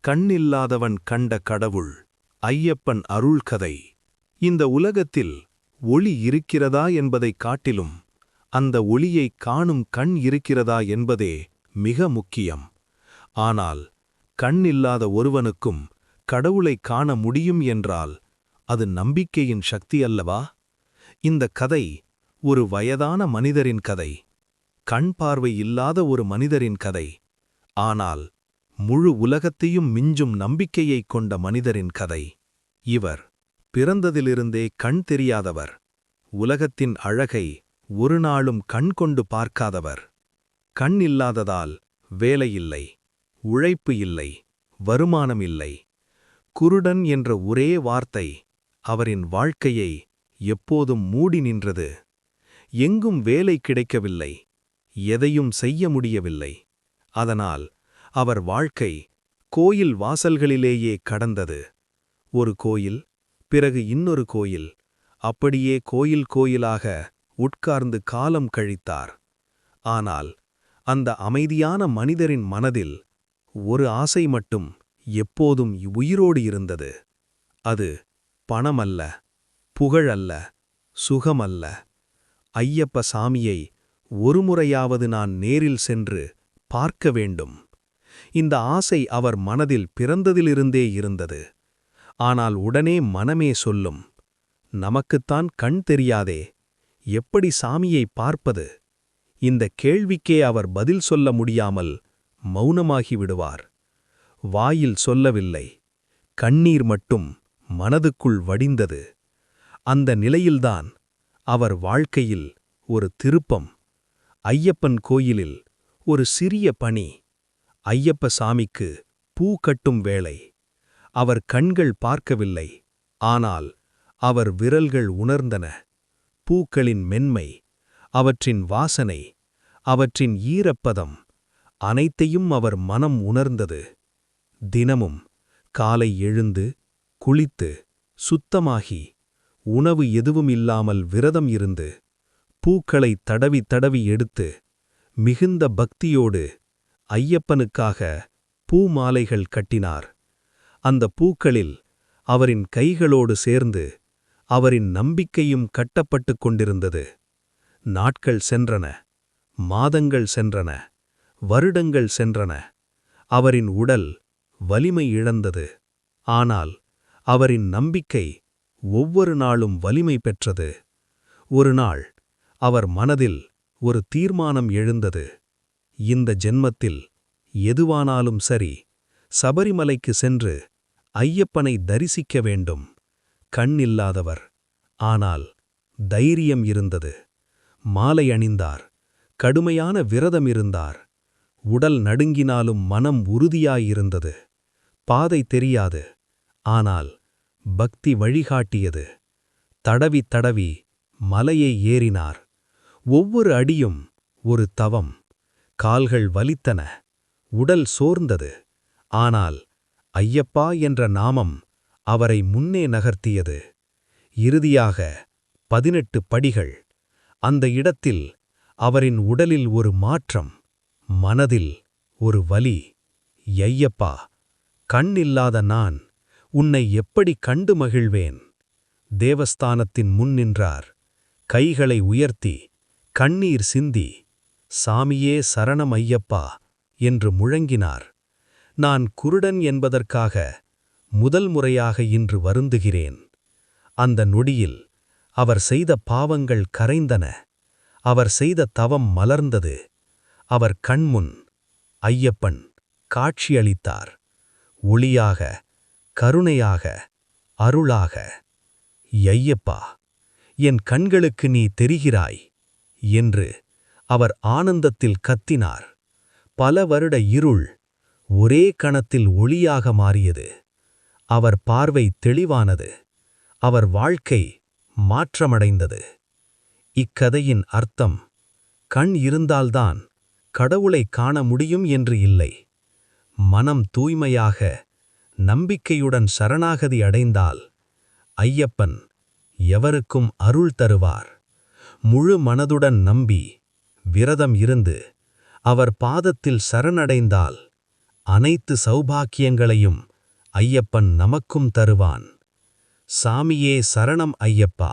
கண்ணில்லாதவன் கண்ட கடவுள் ஐயப்பன் அருள்கதை. இந்த உலகத்தில் ஒளி இருக்கிறதா என்பதைக் காட்டிலும் அந்த ஒளியைக் காணும் கண் இருக்கிறதா என்பதே மிக முக்கியம். ஆனால் கண்ணில்லாத ஒருவனுக்கும் கடவுளைக் காண முடியும் என்றால் அது நம்பிக்கையின் சக்தி அல்லவா? இந்த கதை ஒரு வயதான மனிதரின் கதை, கண் பார்வை இல்லாத ஒரு மனிதரின் கதை. ஆனால் முழு உலகத்தையும் மிஞ்சும் நம்பிக்கையைக் கொண்ட மனிதரின் கதை. இவர் பிறந்ததிலிருந்தே கண் தெரியாதவர், உலகத்தின் அழகை ஒரு நாளும் கண் கொண்டு பார்க்காதவர். கண் இல்லாததால் வேலையில்லை, உழைப்பு இல்லை, வருமானம் இல்லை. குருடன் என்ற ஒரே வார்த்தை அவரின் வாழ்க்கையை எப்போதும் மூடி நின்றது. எங்கும் வேலை கிடைக்கவில்லை, எதையும் செய்ய முடியவில்லை. அதனால் அவர் வாழ்க்கை கோயில் வாசல்களிலேயே கடந்தது. ஒரு கோயில், பிறகு இன்னொரு கோயில், அப்படியே கோயில் கோயிலாக உட்கார்ந்து காலம் கழித்தார். ஆனால் அந்த அமைதியான மனிதரின் மனதில் ஒரு ஆசை மட்டும் எப்போதும் உயிரோடு இருந்தது. அது பணமல்ல, புகழல்ல, சுகமல்ல. ஐயப்ப சாமியை ஒருமுறையாவது நான் நேரில் சென்று பார்க்க வேண்டும். இந்த ஆசை அவர் மனதில் பிறந்ததிலிருந்தே இருந்தது. ஆனால் உடனே மனமே சொல்லும், நமக்குத்தான் கண் தெரியாதே, எப்படி சாமியை பார்ப்பது? இந்த கேள்விக்கே அவர் பதில் சொல்ல முடியாமல் மௌனமாகி விடுவார். வாயில் சொல்லவில்லை, கண்ணீர் மட்டும் மனதுக்குள் வடிந்தது. அந்த நிலையில்தான் அவர் வாழ்க்கையில் ஒரு திருப்பம். ஐயப்பன் கோயிலில் ஒரு சிறிய பணி. ஐயப்ப சாமிக்கு பூ கட்டும் வேளை. அவர் கண்கள் பார்க்கவில்லை, ஆனால் அவர் விரல்கள் உணர்ந்தன. பூக்களின் மென்மை, அவற்றின் வாசனை, அவற்றின் ஈரப்பதம், அனைத்தையும் அவர் மனம் உணர்ந்தது. தினமும் காலை எழுந்து குளித்து சுத்தமாகி உணவு எதுவும் இல்லாமல் விரதம் இருந்து பூக்களை தடவி தடவி எடுத்து மிகுந்த பக்தியோடு ஐயப்பனுக்காக பூமாலைகள் கட்டினார். அந்த பூக்களில் அவரின் கைகளோடு சேர்ந்து அவரின் நம்பிக்கையும் கட்டப்பட்டுக் கொண்டிருந்தது. நாட்கள் சென்றன, மாதங்கள் சென்றன, வருடங்கள் சென்றன. அவரின் உடல் வலிமை இழந்தது. ஆனால் அவரின் நம்பிக்கை ஒவ்வொரு நாளும் வலிமை பெற்றது. ஒரு நாள் அவர் மனதில் ஒரு தீர்மானம் எழுந்தது. இந்த ஜென்மத்தில் எதுவானாலும் சரி, சபரிமலைக்கு சென்று ஐயப்பனை தரிசிக்க வேண்டும். கண் இல்லாதவர், ஆனால் தைரியம் இருந்தது. மாலை அணிந்தார், கடுமையான விரதம் இருந்தார். உடல் நடுங்கினாலும் மனம் உறுதியாயிருந்தது. பாதை தெரியாது, ஆனால் பக்தி வழிகாட்டியது. தடவி தடவி மலையை ஏறினார். ஒவ்வொரு அடியும் ஒரு தவம். கால்கள் வலித்தன, உடல் சோர்ந்தது. ஆனால் ஐயப்பா என்ற நாமம் அவரை முன்னே நகர்த்தியது. இறுதியாக 18 படிகள். அந்த இடத்தில் அவரின் உடலில் ஒரு மாற்றம், மனதில் ஒரு வலி. ஐயப்பா, கண் இல்லாத நான் உன்னை எப்படி கண்டு மகிழ்வேன்? தேவஸ்தானத்தின் முன் நின்றார். கைகளை உயர்த்தி கண்ணீர் சிந்தி, சாமியே சரணம் ஐயப்பா என்று முழங்கினார். நான் குருடன் என்பதற்காக முதல் முறையாக இன்று வருந்துகிறேன். அந்த நொடியில் அவர் செய்த பாவங்கள் கரைந்தன. அவர் செய்த தவம் மலர்ந்தது. அவர் கண்முன் ஐயப்பன் காட்சியளித்தார். ஒளியாக, கருணையாக, அருளாக. ஐயப்பா, என் கண்களுக்கு நீ தெரிகிறாய் என்று அவர் ஆனந்தத்தில் கத்தினார். பல வருட இருள் ஒரே கணத்தில் ஒளியாக மாறியது. அவர் பார்வை தெளிவானது. அவர் வாழ்க்கை மாற்றமடைந்தது. இக்கதையின் அர்த்தம், கண் இருந்தால்தான் கடவுளை காண முடியும் என்று இல்லை. மனம் தூய்மையாக, நம்பிக்கையுடன் சரணாகதி அடைந்தால் ஐயப்பன் எவருக்கும் அருள் தருவார். முழு மனதுடன் நம்பி விரதம் இருந்து அவர் பாதத்தில் சரணடைந்தால் அனைத்து சௌபாக்கியங்களையும் ஐயப்பன் நமக்கும் தருவான். சாமியே சரணம் ஐயப்பா.